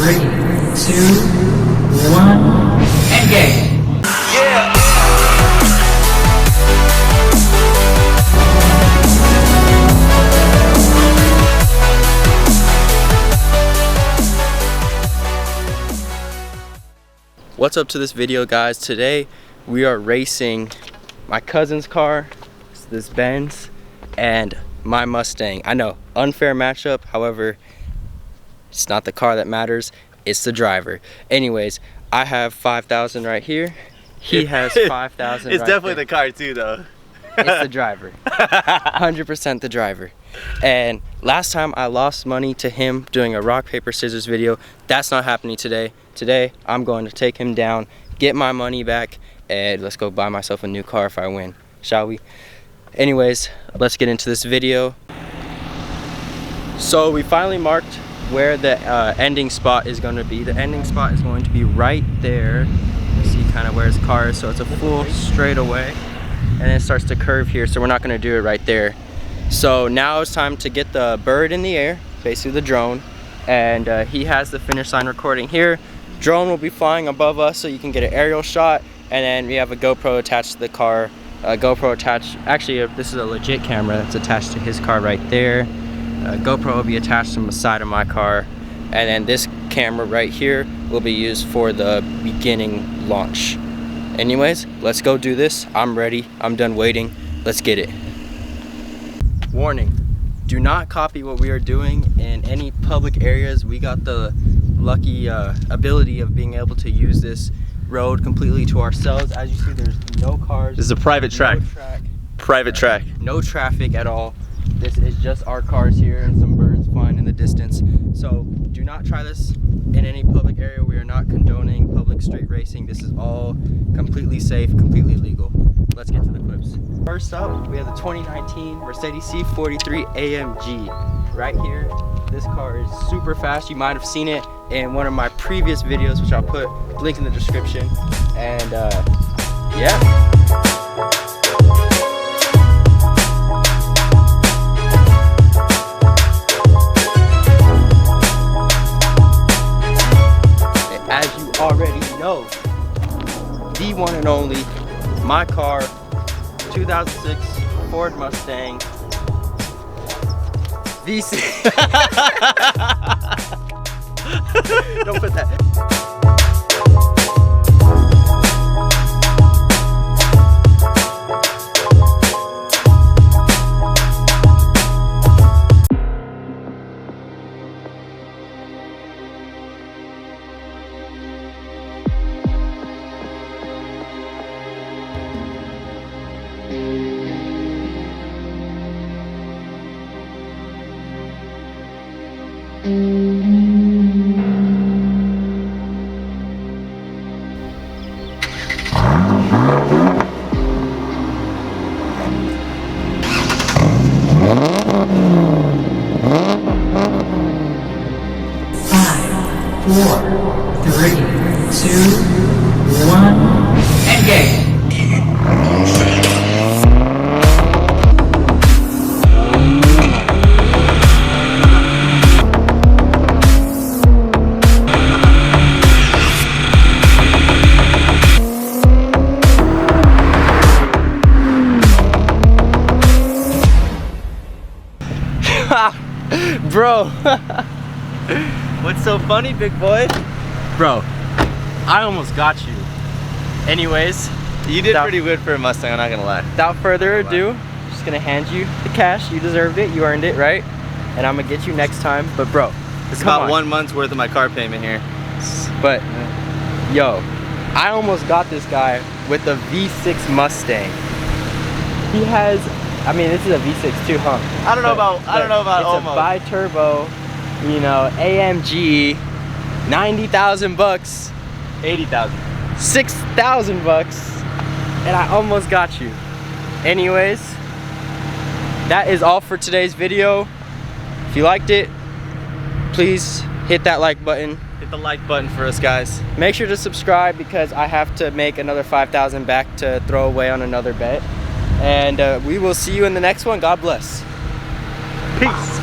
3, 2, 1, engage. Yeah. What's up to this video, guys? Today we are racing my cousin's car, this Benz, and my Mustang. I know, unfair matchup, however, it's not the car that matters, it's the driver. Anyways, I have 5,000 right here. He has 5,000 It's right definitely there. the car too, though. It's the driver. 100% the driver. And last time I lost money to him doing a rock, paper, scissors video. That's not happening today. Today, I'm going to take him down, get my money back, and let's go buy myself a new car if I win. Shall we? Anyways, let's get into this video. So we finally marked where the ending spot is going to be. The ending spot is going to be right there. You see kind of where his car is. So it's a full straightaway. And then it starts to curve here, so we're not going to do it right there. So now it's time to get the bird in the air, basically the drone, and he has the finish line recording here. Drone will be flying above us so you can get an aerial shot, and then we have a GoPro attached to the car. GoPro attached, actually this is a legit camera that's attached to his car right there. GoPro will be attached to the side of my car, and then this camera right here will be used for the beginning launch. Anyways, let's go do this. I'm ready. I'm done waiting. Let's get it. Warning, do not copy what we are doing in any public areas. We got the lucky ability of being able to use this road completely to ourselves. As you see, there's no cars. This is a private track. Private track. No traffic at all. This is just our cars here and some birds flying in the distance. So do not try this in any public area. We are not condoning public street racing. This is all completely safe, completely legal. Let's get to the clips. First up, we have the 2019 Mercedes C43 AMG. Right here, this car is super fast. You might have seen it in one of my previous videos, which I'll put link in the description. And yeah. As you already know, the one and only, my car, 2006 Ford Mustang V6. Don't put that. Four, 3, 2, 1, engage. Bro. What's so funny, big boy? Bro, I almost got you. Anyways, You did pretty good for a Mustang, I'm not gonna lie. Without further ado, I'm just gonna hand you the cash. You deserved it, you earned it, right? And I'm gonna get you next time. But bro, It's about 1 month's worth of my car payment here. But yo, I almost got this guy with the V6 Mustang. He has, I mean, this is a V6 too, huh? I don't know about it's almost. a bi-turbo, you know, AMG, 90,000 bucks, 80,000. 6,000 bucks, and I almost got you. Anyways, that is all for today's video. If you liked it, please hit that like button. Hit the like button for us, guys. Make sure to subscribe because I have to make another 5,000 back to throw away on another bet. And we will see you in the next one. God bless. Peace.